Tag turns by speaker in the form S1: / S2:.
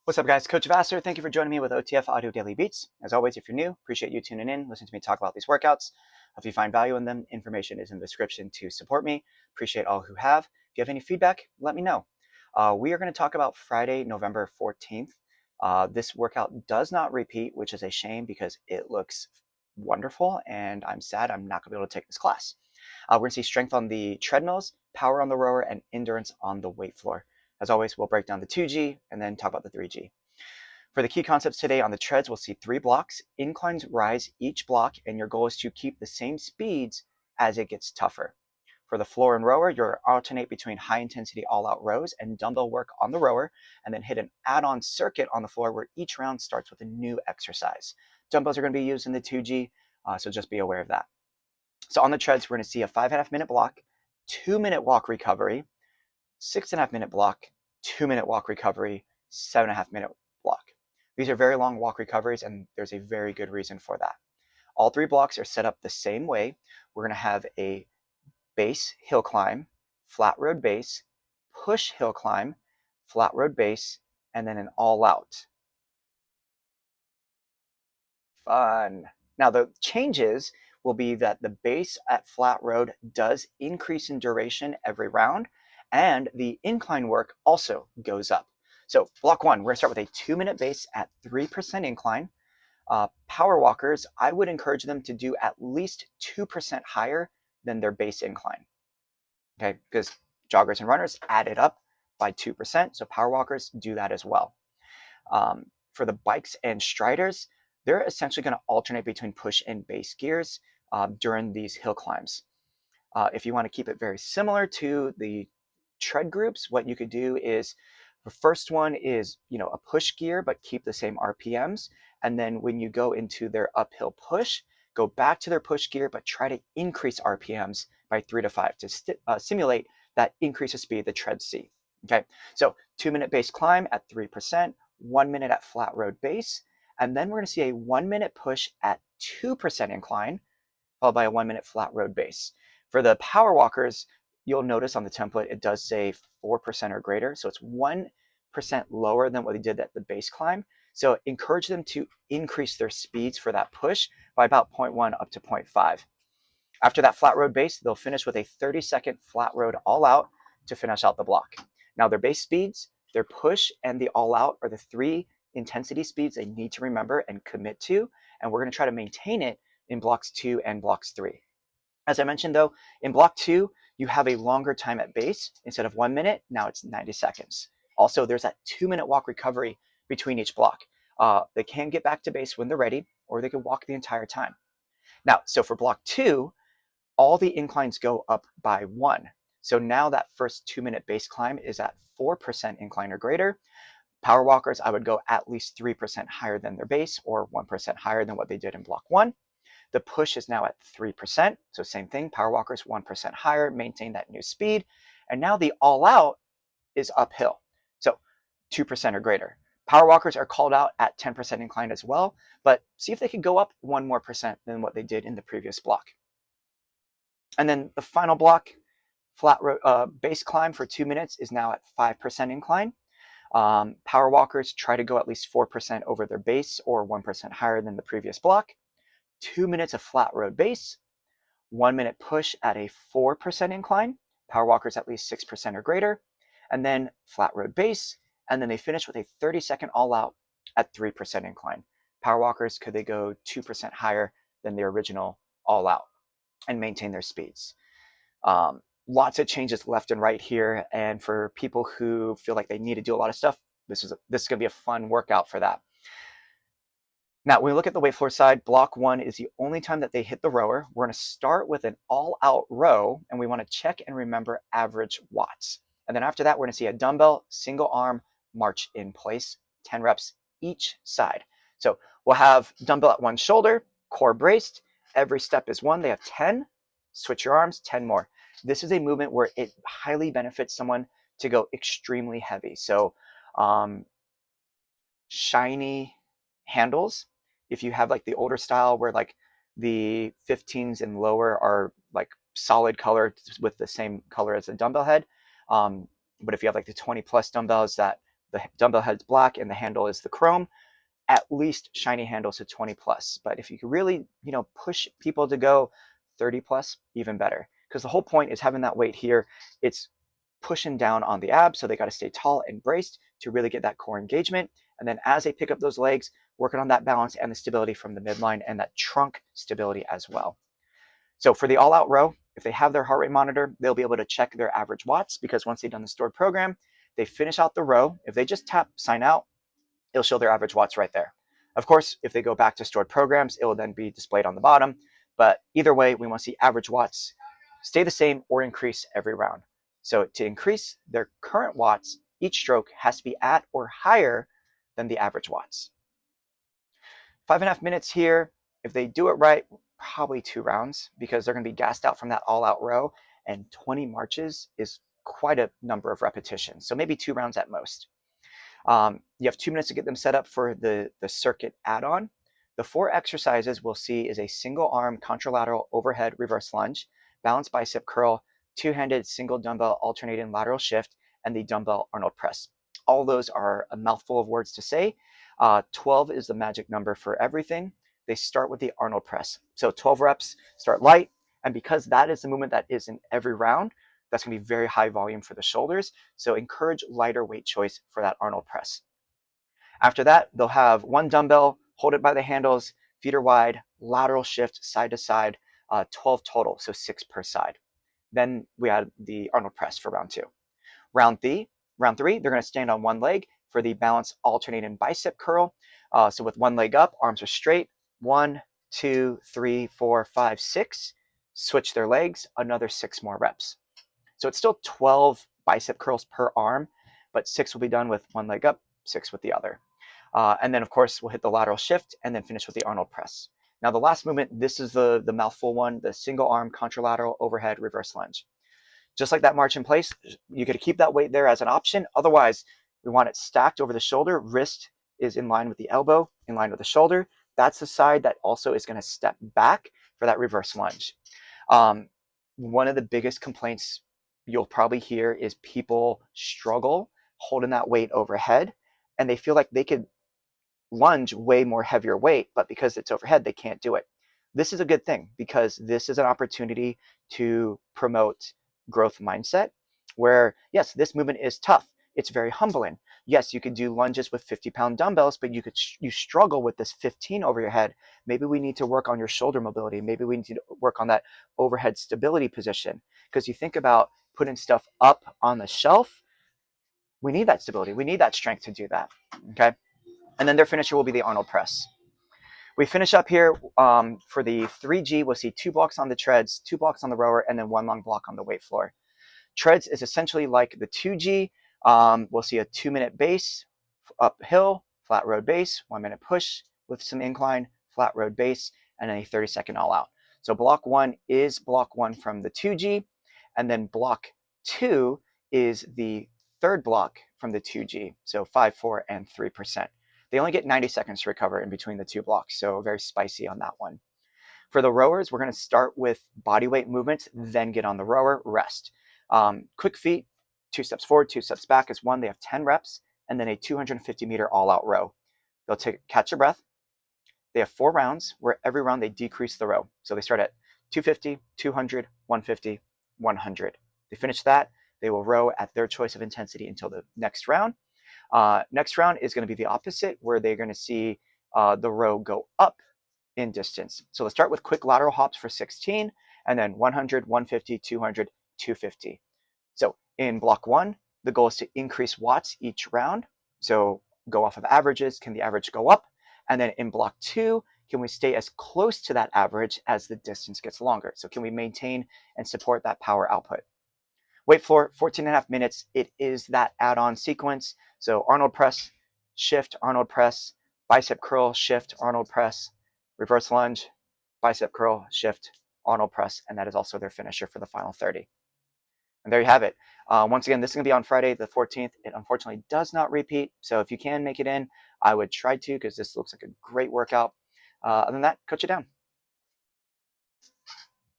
S1: What's up, guys? Coach Vassar. Thank you for joining me with OTF Audio Daily Beats. As always, if you're new, appreciate you tuning in, listening to me talk about these workouts. If you find value in them, information is in the description to support me. Appreciate all who have. If you have any feedback, let me know. We are going to talk about Friday, November 14th. This workout does not repeat, which is a shame because it looks wonderful, and I'm sad I'm not going to be able to take this class. We're going to see strength on the treadmills, power on the rower, and endurance on the weight floor. As always, we'll break down the 2G and then talk about the 3G. For the key concepts today on the treads, we'll see 3 blocks. Inclines rise each block, and your goal is to keep the same speeds as it gets tougher. For the floor and rower, you'll alternate between high-intensity all-out rows and dumbbell work on the rower, and then hit an add-on circuit on the floor where each round starts with a new exercise. Dumbbells are going to be used in the 2G, so just be aware of that. So on the treads, we're going to see a 5.5-minute block, 2-minute walk recovery, 6.5-minute block, 2-minute walk recovery, 7.5-minute block. These are very long walk recoveries, and there's a very good reason for that. All 3 blocks are set up the same way. We're going to have a base hill climb, flat road base, push hill climb, flat road base, and then an all out. Fun. Now the changes will be that the base at flat road does increase in duration every round, and the incline work also goes up. So block 1, we're going to start with a 2-minute base at 3% incline. Power walkers, I would encourage them to do at least 2% higher than their base incline. Okay, because joggers and runners add it up by 2%, so power walkers do that as well. For the bikes and striders, they're essentially going to alternate between push and base gears during these hill climbs. If you want to keep it very similar to the tread groups, what you could do is the first one is, a push gear, but keep the same RPMs. And then when you go into their uphill push, go back to their push gear, but try to increase RPMs by 3 to 5 to simulate that increase of speed the treads see. Okay, so 2-minute base climb at 3%, 1 minute at flat road base, and then we're going to see a 1-minute push at 2% incline, followed by a 1-minute flat road base. For the power walkers, you'll notice on the template it does say 4% or greater, so it's 1% lower than what they did at the base climb. So encourage them to increase their speeds for that push by about 0.1 up to 0.5. After that flat road base, they'll finish with a 30-second flat road all out to finish out the block. Now their base speeds, their push, and the all out are the 3 intensity speeds they need to remember and commit to, and we're going to try to maintain it in blocks 2 and blocks 3. As I mentioned though, in block 2, you have a longer time at base. Instead of 1 minute, now it's 90 seconds. Also, there's that 2-minute walk recovery between each block. They can get back to base when they're ready, or they can walk the entire time. Now, so for block 2, all the inclines go up by 1. So now that first 2-minute base climb is at 4% incline or greater. Power walkers, I would go at least 3% higher than their base, or 1% higher than what they did in block 1. The push is now at 3%, so same thing, power walkers 1% higher, maintain that new speed. And now the all out is uphill, so 2% or greater. Power walkers are called out at 10% incline as well, but see if they can go up 1 more percent than what they did in the previous block. And then the final block, flat base climb for 2 minutes is now at 5% incline. Power walkers try to go at least 4% over their base, or 1% higher than the previous block. 2 minutes of flat road base, 1 minute push at a 4% incline, power walkers at least 6% or greater, and then flat road base, and then they finish with a 30-second all out at 3% incline. Power walkers, could they go 2% higher than the original all out and maintain their speeds? Lots of changes left and right here, and for people who feel like they need to do a lot of stuff, this is going to be a fun workout for that. Now, when we look at the weight floor side, block 1 is the only time that they hit the rower. We're going to start with an all-out row, and we want to check and remember average watts. And then after that, we're going to see a dumbbell, single arm, march in place, 10 reps each side. So we'll have dumbbell at one shoulder, core braced. Every step is 1. They have 10. Switch your arms, 10 more. This is a movement where it highly benefits someone to go extremely heavy. So shiny handles. If you have like the older style where like the 15s and lower are like solid color with the same color as the dumbbell head. But if you have like the 20 plus dumbbells that the dumbbell head's black and the handle is the chrome, at least shiny handles to 20 plus. But if you can really, push people to go 30 plus, even better. Because the whole point is having that weight here. It's pushing down on the abs, so they got to stay tall and braced to really get that core engagement. And then as they pick up those legs, working on that balance and the stability from the midline and that trunk stability as well. So for the all-out row, if they have their heart rate monitor, they'll be able to check their average watts, because once they've done the stored program, they finish out the row. If they just tap sign out, it'll show their average watts right there. Of course, if they go back to stored programs, it will then be displayed on the bottom. But either way, we want to see average watts stay the same or increase every round. So to increase their current watts, each stroke has to be at or higher than the average watts. 5.5 minutes here. If they do it right, probably 2 rounds, because they're going to be gassed out from that all-out row, and 20 marches is quite a number of repetitions. So maybe 2 rounds at most. You have 2 minutes to get them set up for the circuit add-on. The 4 exercises we'll see is a single arm contralateral overhead reverse lunge, balanced bicep curl, 2-handed single dumbbell alternating lateral shift, and the dumbbell Arnold press. All those are a mouthful of words to say. 12 is the magic number for everything. They start with the Arnold press. So 12 reps, start light. And because that is the movement that is in every round, that's going to be very high volume for the shoulders. So encourage lighter weight choice for that Arnold press. After that, they'll have 1 dumbbell, hold it by the handles, feet are wide, lateral shift side to side, 12 total, so 6 per side. Then we add the Arnold press for round 2. Round 3, they're going to stand on one leg for the balance alternating bicep curl. So with one leg up, arms are straight. 1, 2, 3, 4, 5, 6. Switch their legs, another 6 more reps. So it's still 12 bicep curls per arm, but 6 will be done with one leg up, 6 with the other. And then, of course, we'll hit the lateral shift and then finish with the Arnold press. Now, the last movement, this is the mouthful one, the single arm contralateral overhead reverse lunge. Just like that march in place, you could keep that weight there as an option. Otherwise, we want it stacked over the shoulder. Wrist is in line with the elbow, in line with the shoulder. That's the side that also is going to step back for that reverse lunge. One of the biggest complaints you'll probably hear is people struggle holding that weight overhead, and they feel like they could lunge way more heavier weight, but because it's overhead, they can't do it. This is a good thing, because this is an opportunity to promote growth mindset, where yes, this movement is tough. It's very humbling. Yes, you could do lunges with 50-pound dumbbells, but you struggle with this 15 over your head. Maybe we need to work on your shoulder mobility. Maybe we need to work on that overhead stability position. Because you think about putting stuff up on the shelf, we need that stability. We need that strength to do that. Okay. And then their finisher will be the Arnold press. We finish up here for the 3G. We'll see 2 blocks on the treads, 2 blocks on the rower, and then 1 long block on the weight floor. Treads is essentially like the 2G. We'll see a 2-minute base, uphill, flat road base, 1-minute push with some incline, flat road base, and then a 30-second all out. So block 1 is block 1 from the 2G, and then block 2 is the 3rd block from the 2G. So 5, 4, and 3%. They only get 90 seconds to recover in between the 2 blocks, so very spicy on that one. For the rowers, we're going to start with body weight movements, then get on the rower, rest. Quick feet, 2 steps forward, 2 steps back is 1. They have 10 reps, and then a 250-meter all-out row. They'll catch a breath. They have 4 rounds, where every round they decrease the row. So they start at 250, 200, 150, 100. They finish that, they will row at their choice of intensity until the next round. Next round is going to be the opposite, where they're going to see the row go up in distance. So let's start with quick lateral hops for 16, and then 100, 150, 200, 250. So in block 1, the goal is to increase watts each round. So go off of averages. Can the average go up? And then in block 2, can we stay as close to that average as the distance gets longer? So can we maintain and support that power output? Weight floor, 14.5 minutes. It is that add-on sequence. So Arnold press, shift, Arnold press, bicep curl, shift, Arnold press, reverse lunge, bicep curl, shift, Arnold press, and that is also their finisher for the final 30. And there you have it. Once again, this is going to be on Friday the 14th. It unfortunately does not repeat, so if you can make it in, I would try to, because this looks like a great workout. Other than that, coach it down.